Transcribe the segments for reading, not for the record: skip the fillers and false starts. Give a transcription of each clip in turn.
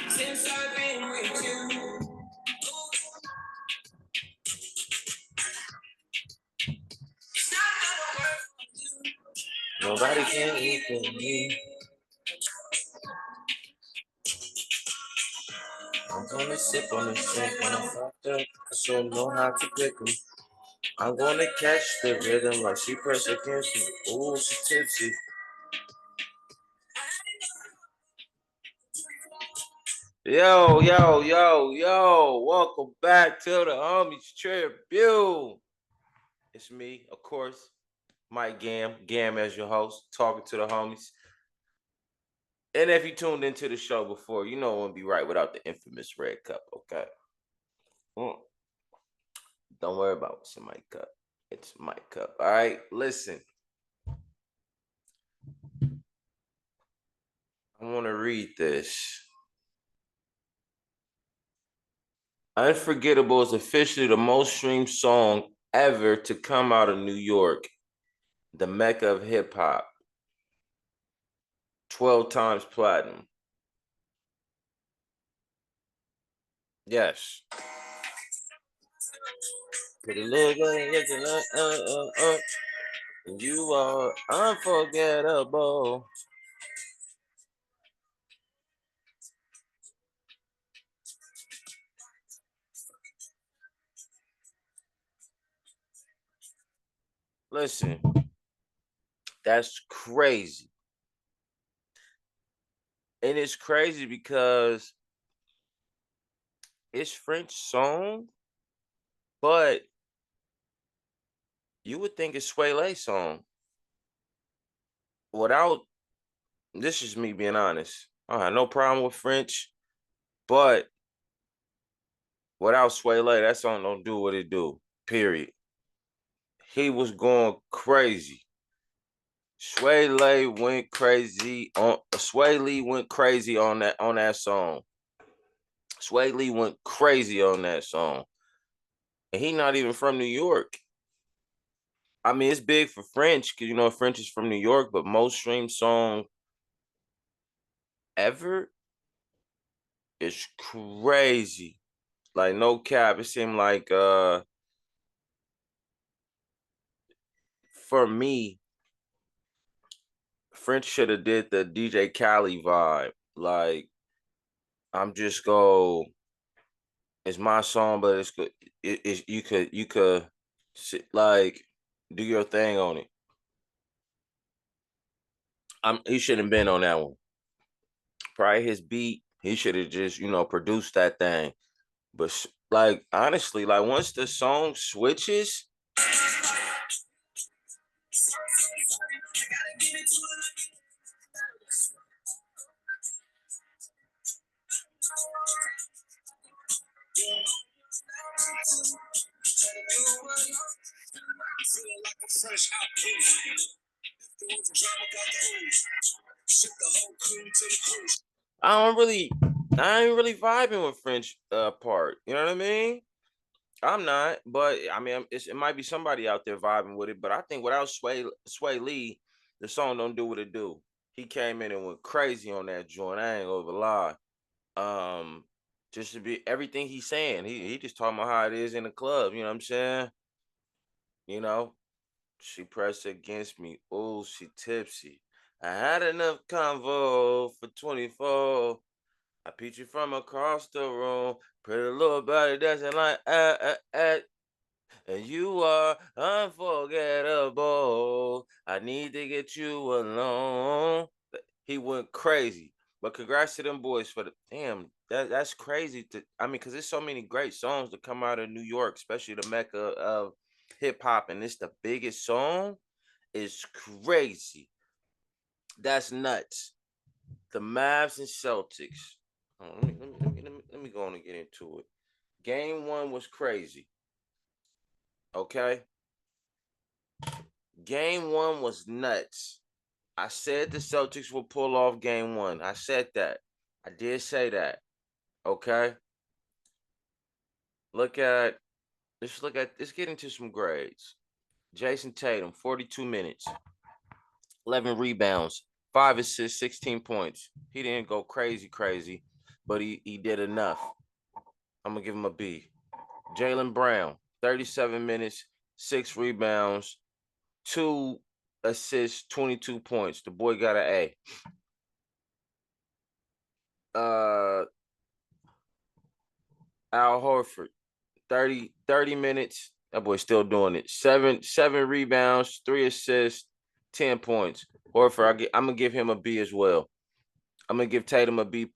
Since I've been with you. Nobody can equal me. I'm gonna sip on this drink when I'm fucked up. I sure know how to pick 'em. I'm gonna catch the rhythm like she pressed against me. Ooh, she tipsy. Yo. Welcome back to the Homies Tribune. It's me, of course, Mike Gam as your host, talking to the homies. And if you tuned into the show before, you know it wouldn't be right without the infamous red cup, okay? Mm. Don't worry about what's in my cup. It's my cup. All right, listen. I want to read this. Unforgettable is officially the most streamed song ever to come out of New York, the mecca of hip hop. 12 times platinum. Yes. Put a little you are unforgettable. Listen, that's crazy. And it's crazy because it's French song, but you would think it's Sway Lay's song. Without, this is me being honest. I have no problem with French, but without Sway Lay, that song don't do what it do. Period. He was going crazy. Sway Lee went crazy on that song. Sway Lee went crazy on that song. And he not even from New York. I mean, it's big for French because you know French is from New York, but most streamed song ever is crazy. Like no cap. It seemed like for me, French should have did the DJ Khaled vibe. Like I'm just go. It's my song, but it's good. It's you could like do your thing on it. He shouldn't have been on that one. Probably his beat. He should have just produced that thing. But like honestly, like once the song switches, I don't really, I ain't really vibing with French part. You know what I mean? I'm not, but I mean, it might be somebody out there vibing with it. But I think without Sway Lee, the song don't do what it do. He came in and went crazy on that joint. I ain't gonna lie. Um, just to be everything he's saying, he just talking about how it is in the club. You know what I'm saying? You know, she pressed against me. Oh, she tipsy. I had enough convo for 24. I peeped you from across the room. Pretty little body dancing like and you are unforgettable. I need to get you alone. He went crazy. But congrats to them boys for the damn. That's crazy. I mean, because there's so many great songs that come out of New York, especially the mecca of hip hop, and it's the biggest song. Is crazy. That's nuts. The Mavs and Celtics. Let me go on and get into it. Game one was crazy. Okay. Game one was nuts. I said the Celtics will pull off game one. I said that. I did say that. Okay. Let's get into some grades. Jason Tatum, 42 minutes, 11 rebounds, 5 assists, 16 points. He didn't go crazy, but he did enough. I'm gonna give him a B. Jaylen Brown, 37 minutes, 6 rebounds, 2 assists, 22 points. The boy got an A. Al Horford, 30 minutes. That boy's still doing it. Seven rebounds, 3 assists, 10 points. Horford, I'm gonna give him a B as well. I'm gonna give Tatum a B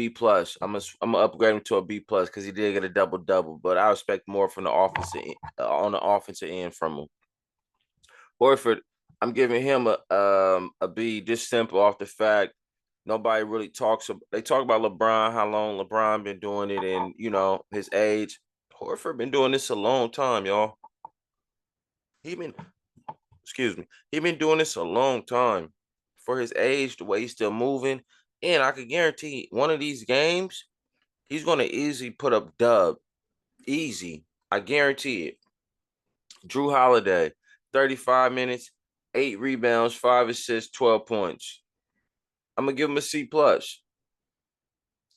plus. I'm gonna upgrade him to a B plus because he did get a double double, but I expect more from the offensive on the offensive end from him. Horford, I'm giving him a B, just simple off the fact nobody really talks about. They talk about LeBron, how long LeBron been doing it, and his age. Horford been doing this a long time, y'all. He been, excuse me, he been doing this a long time for his age, the way he's still moving, and I can guarantee one of these games he's gonna easily put up dub, easy. I guarantee it. Drew Holiday, 35 minutes, 8 rebounds, 5 assists, 12 points. I'm gonna give him a C plus.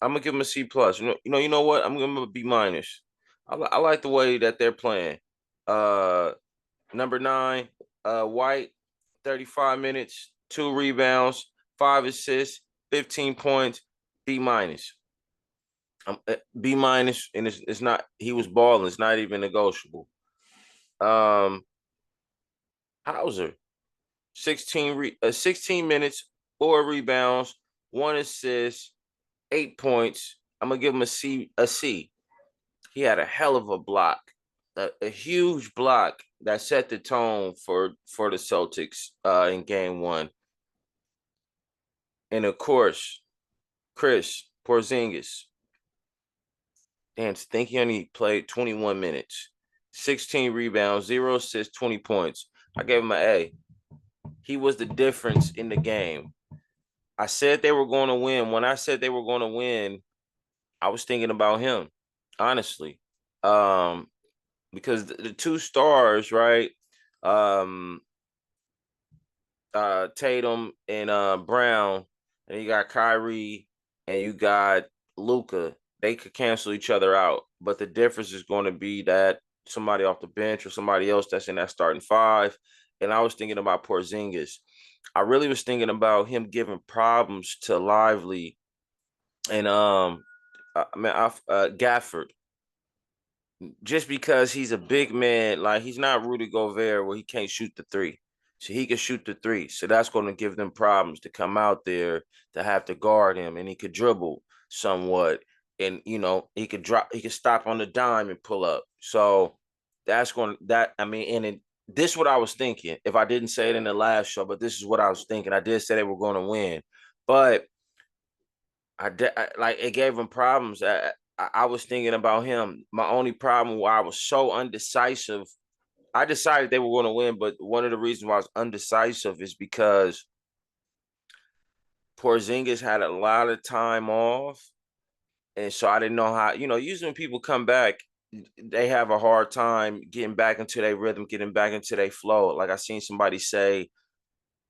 I'm gonna give him a C plus. You know what? I'm gonna give him a B minus. I like the way that they're playing. Uh, number 9, White, 35 minutes, 2 rebounds, 5 assists, 15 points. B minus. B minus, and it's not. He was balling. It's not even negotiable. Um, Hauser, 16 minutes, 4 rebounds, 1 assist, 8 points. I'm gonna give him a C. A C. He had a hell of a block, a huge block that set the tone for the Celtics in Game 1. And of course, Chris Porzingis. Damn, think he only played 21 minutes, 16 rebounds, 0 assists, 20 points. I gave him an A. He was the difference in the game. I said they were going to win. When I said they were going to win, I was thinking about him, honestly. Because the 2 stars, right? Um, Tatum and Brown, and you got Kyrie and you got Luka. They could cancel each other out, but the difference is going to be that somebody off the bench or somebody else that's in that starting 5. And I was thinking about Porzingis. I really was thinking about him giving problems to Lively and Gafford, just because he's a big man. Like, he's not Rudy Gobert where he can't shoot the 3. So he can shoot the 3. So that's going to give them problems to come out there to have to guard him, and he could dribble somewhat, and he could stop on the dime and pull up. So this is what I was thinking. If I didn't say it in the last show, but this is what I was thinking. I did say they were going to win, but like, it gave him problems. I was thinking about him. My only problem why I was so undecisive, I decided they were going to win, but one of the reasons why I was undecisive is because Porzingis had a lot of time off, and so I didn't know how. Usually when people come back, they have a hard time getting back into their rhythm, getting back into their flow. Like, I seen somebody say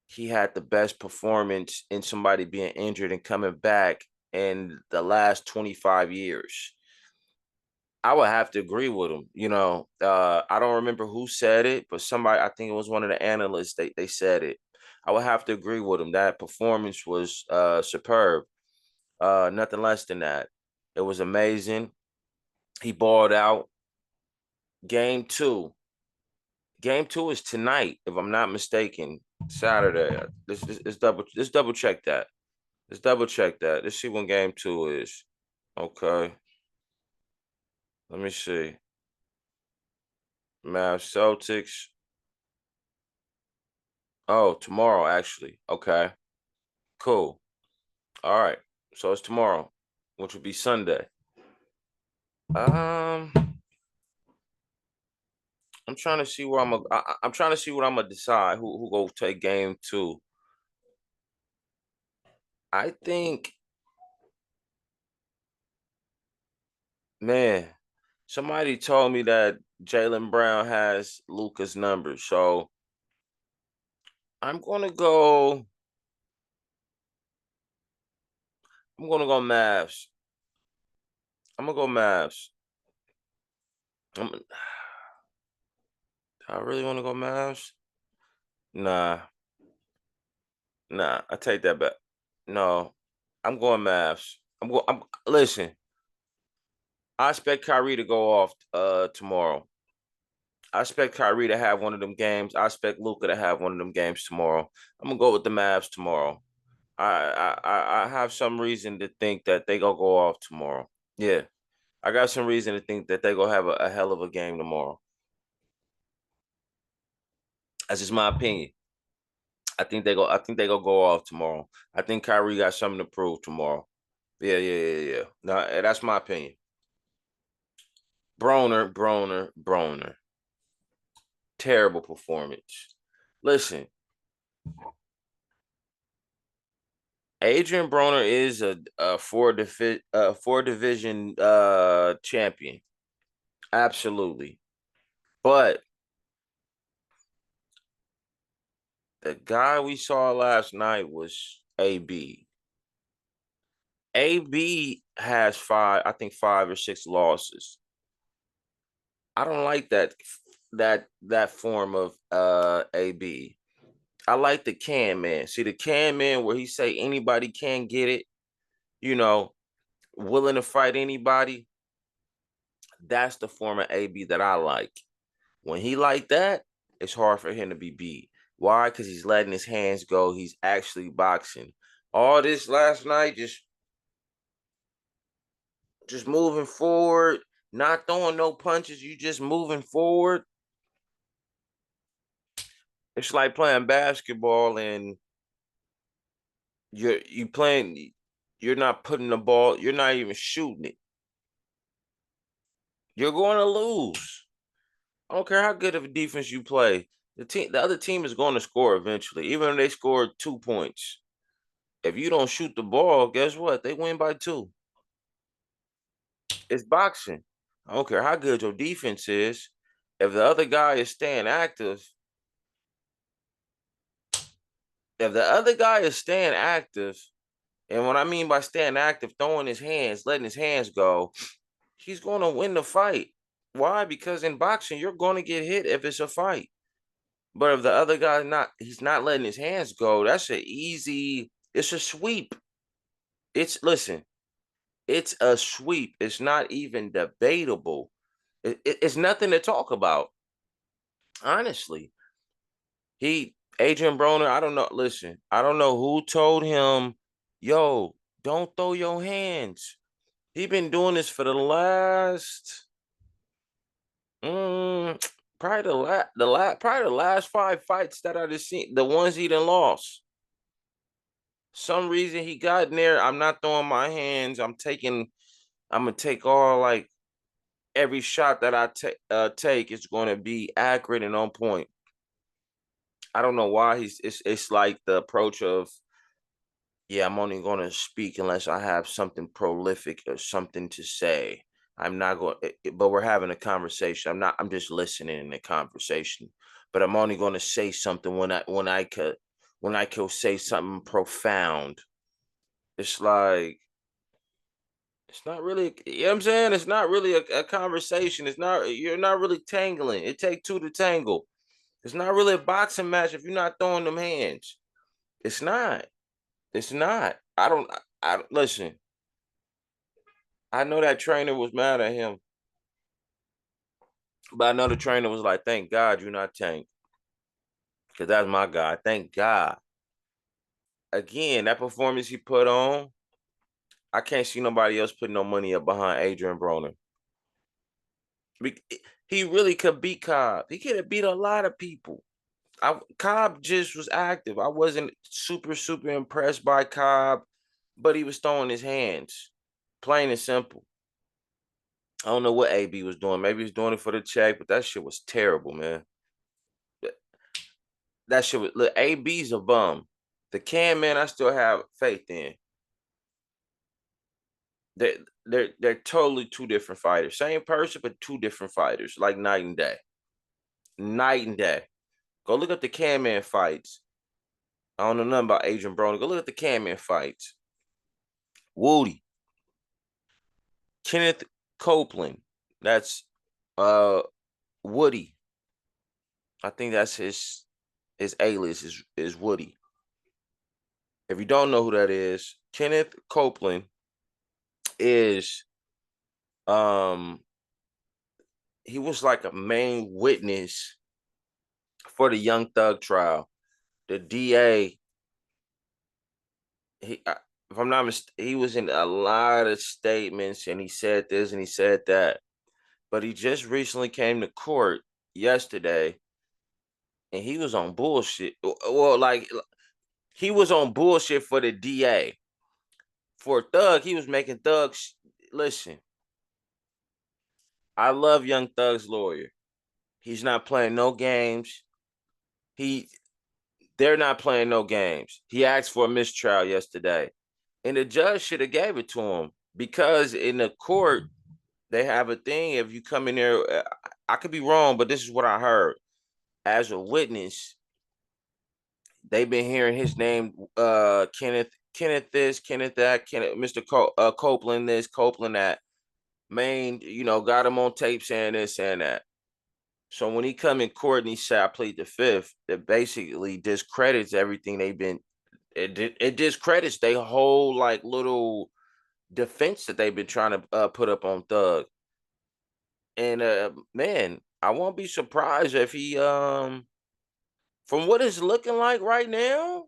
he had the best performance in somebody being injured and coming back in the last 25 years. I would have to agree with him. I don't remember who said it, but somebody, I think it was one of the analysts, they said it. I would have to agree with him. That performance was superb. Nothing less than that. It was amazing. He balled out. Game 2. Game 2 is tonight, if I'm not mistaken. Saturday. Let's double check that. Let's double check that. Let's see when game 2 is. Okay. Let me see. Mavs Celtics. Oh, tomorrow, actually. Okay. Cool. All right. So it's tomorrow, which would be Sunday. Um, I'm trying to see where I'm trying to see what I'm gonna decide who go take game 2. I think, man, somebody told me that Jaylen Brown has Luka's number, so I'm gonna go. I'm gonna go Mavs. I'm gonna go Mavs. I really want to go Mavs. Nah, nah. I take that back. No, I'm going Mavs. Listen. I expect Kyrie to go off tomorrow. I expect Kyrie to have one of them games. I expect Luka to have one of them games tomorrow. I'm gonna go with the Mavs tomorrow. I have some reason to think that they gonna go off tomorrow. Yeah, I got some reason to think that they gonna have a hell of a game tomorrow. That's just my opinion. I think they gonna go off tomorrow. I think Kyrie got something to prove tomorrow. Yeah. No, that's my opinion. Broner. Terrible performance. Listen, Adrian Broner is a four division champion. Absolutely. But the guy we saw last night was AB. AB has I think 5 or 6 losses. I don't like that form of AB. I like the can man. See the can man where he say anybody can get it, you know, willing to fight anybody. That's the form of AB that I like. When he like that, it's hard for him to be beat. Why? Because he's letting his hands go. He's actually boxing. All this last night, just moving forward, not throwing no punches. You just moving forward. It's like playing basketball and you playing. You're not putting the ball. You're not even shooting it. You're going to lose. I don't care how good of a defense you play. The other team is going to score eventually, even if they scored 2 points. If you don't shoot the ball, guess what? They win by 2. It's boxing. I don't care how good your defense is. If the other guy is staying active, and what I mean by staying active, throwing his hands, letting his hands go, he's going to win the fight. Why? Because in boxing, you're going to get hit if it's a fight. But if the other guy's he's not letting his hands go, it's a sweep. Listen, it's a sweep. It's not even debatable. It's nothing to talk about. Honestly, Adrian Broner, I don't know. Listen, I don't know who told him, yo, don't throw your hands. He been doing this for the last, probably probably the last 5 fights that I just seen, the ones he done lost. Some reason he got in there. I'm not throwing my hands. I'm gonna take all like every shot that I take is going to be accurate and on point. I don't know why it's like the approach of, yeah, I'm only going to speak unless I have something prolific or something to say. I'm not going, but we're having a conversation. I'm just listening in the conversation, but I'm only going to say something when I could say something profound. It's like, it's not really, you know what I'm saying? It's not really a conversation. You're not really tangling. It takes 2 to tangle. It's not really a boxing match if you're not throwing them hands. It's not. It's not. I listen. I know that trainer was mad at him, but I know the trainer was like, "Thank God you're not Tank, because that's my guy. Thank God." Again, that performance he put on, I can't see nobody else putting no money up behind Adrian Broner. He really could beat Cobb. He could have beat a lot of people. Cobb just was active. I wasn't super impressed by Cobb, but he was throwing his hands, plain and simple. I don't know what AB was doing. Maybe he was doing it for the check, but that shit was terrible, man. That shit was look. AB's a bum. The can man, I still have faith in. They they're totally 2 different fighters. Same person, but 2 different fighters, like night and day. Night and day. Go look up the can man fights. I don't know nothing about Adrian Broner. Go look at the can man fights. Woody. Kenneth Copeland. That's Woody. I think that's his alias is Woody. If you don't know who that is, Kenneth Copeland is um he was like a main witness for the Young Thug trial. The DA, if I'm not mistaken, he was in a lot of statements and he said this and he said that. But he just recently came to court yesterday and he was on bullshit. Well, like he was on bullshit for the DA. For Thug, he was making Thug's listen. I love Young Thug's lawyer. He's not playing no games. He they're not playing no games. He asked for a mistrial yesterday. And the judge should have gave it to him because in the court, they have a thing. If you come in there, I could be wrong, but this is what I heard. As a witness, they've been hearing his name, Kenneth this, Kenneth that, Kenneth, Mr. Copeland this, Copeland that. Main, got him on tape saying this and that. So when he come in court and he said I plead the fifth, that basically discredits everything they've been. It discredits their whole like little defense that they've been trying to put up on Thug. And man, I won't be surprised if he from what it's looking like right now,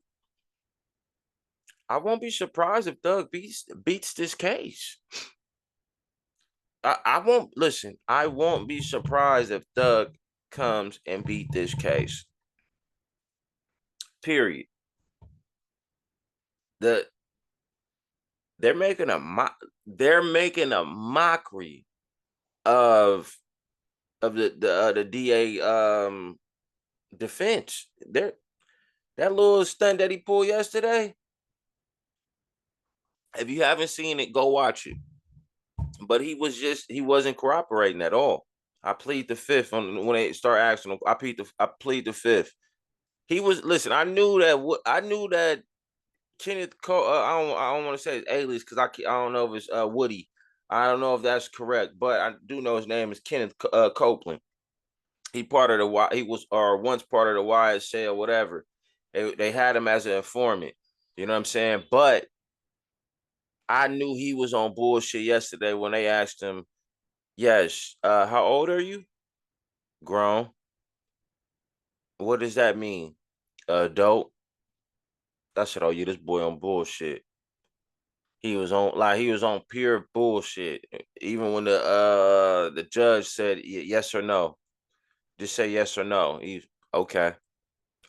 I won't be surprised if Thug beats this case. I won't listen. I won't be surprised if Thug comes and beat this case. Period. The they're making a mockery of the DA defense. That little stunt that he pulled yesterday. If you haven't seen it, go watch it. But he wasn't cooperating at all. I plead the fifth when they start asking him. I plead the fifth. He was listen. I knew that Kenneth I don't want to say his alias because I don't know if it's Woody. I don't know if that's correct, but I do know his name is Kenneth Copeland. He was or once part of the YSA or whatever. They had him as an informant. You know what I'm saying? But I knew he was on bullshit yesterday when they asked him, yes, how old are you? Grown. What does that mean? Adult. I said, oh, yeah, this boy on bullshit. He was on pure bullshit. Even when the judge said yes or no, just say yes or no. He's okay.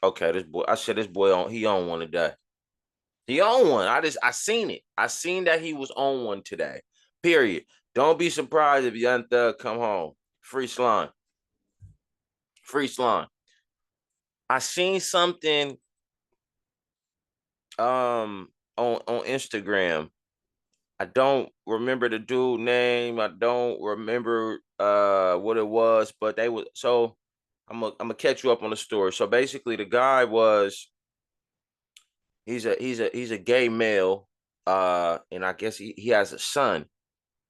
Okay, this boy he on one today. He on one. I seen it. I seen that he was on one today. Period. Don't be surprised if Young Thug come home. Free slime. Free slime. I seen something on Instagram. I don't remember the dude name. I don't remember what it was, but they was so I'm gonna catch you up on the story. So basically the guy was he's a gay male, and I guess he has a son.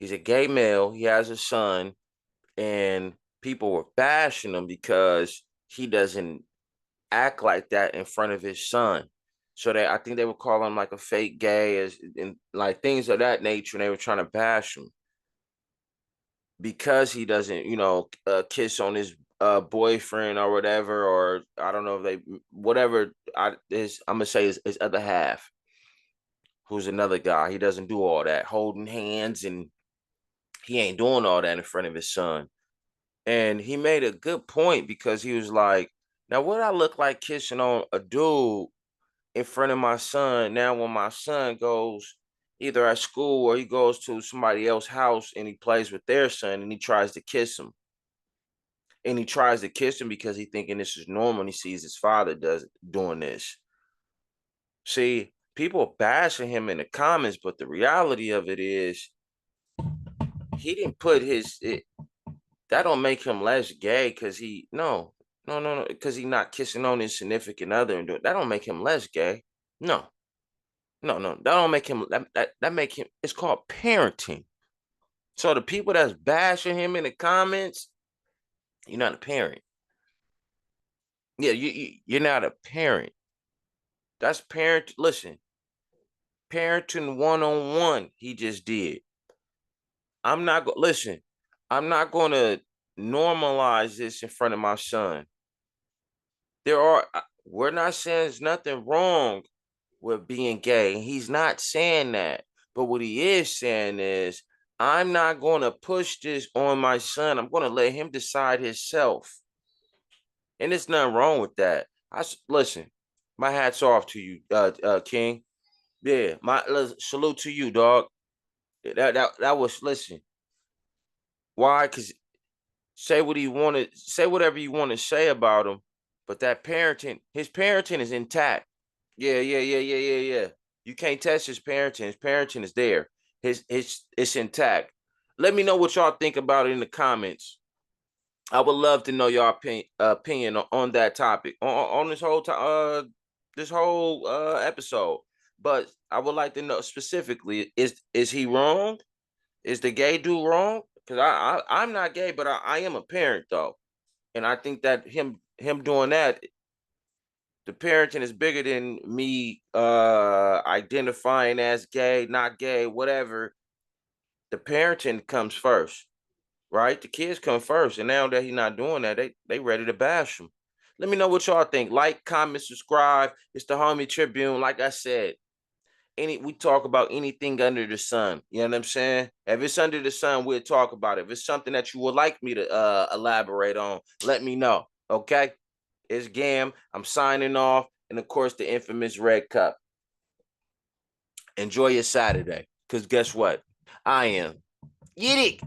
He's a gay male, he has a son, and people were bashing him because he doesn't act like that in front of his son. So I think they would call him like a fake gay and like things of that nature. And they were trying to bash him because he doesn't, kiss on his boyfriend or whatever, or I don't know if whatever I'm gonna say his other half, who's another guy. He doesn't do all that holding hands and he ain't doing all that in front of his son. And he made a good point because he was like, now what I look like kissing on a dude in front of my son. Now, when my son goes either at school or he goes to somebody else's house and he plays with their son and he tries to kiss him. And he tries to kiss him because he's thinking this is normal and he sees his father doing this. See, people bashing him in the comments, but the reality of it is he didn't put that don't make him less gay because no, because he's not kissing on his significant other and that don't make him less gay. No, No, that don't make him that make him. It's called parenting. So the people that's bashing him in the comments, you're not a parent. Yeah, you're not a parent. That's parent. Listen, parenting 101. He just did. I'm not going. Listen, I'm not going to normalize this in front of my son. We're not saying there's nothing wrong with being gay. He's not saying that. But what he is saying is, I'm not going to push this on my son. I'm going to let him decide himself. And there's nothing wrong with that. Listen, my hat's off to you, King. Yeah, my salute to you, dog. That was listen. Why? Because say what he wanted, say whatever you want to say about him, but that parenting, his parenting is intact. Yeah. You can't test his parenting. His parenting is there. His it's intact. Let me know what y'all think about it in the comments. I would love to know your opinion on that topic on this whole episode. But I would like to know specifically: is he wrong? Is the gay dude wrong? Because I'm not gay, but I am a parent though, and I think that him doing that, the parenting is bigger than me identifying as gay, not gay, whatever. The parenting comes first, right? The kids come first, and now that he's not doing that, they ready to bash him. Let me know what y'all think. Like, comment, subscribe. It's the Homie Tribune. Like I said, we talk about anything under the sun. You know what I'm saying? If it's under the sun, we'll talk about it. If it's something that you would like me to elaborate on, let me know. Okay? It's Gam. I'm signing off. And of course, the infamous Red Cup. Enjoy your Saturday. Because guess what? I am. Get it.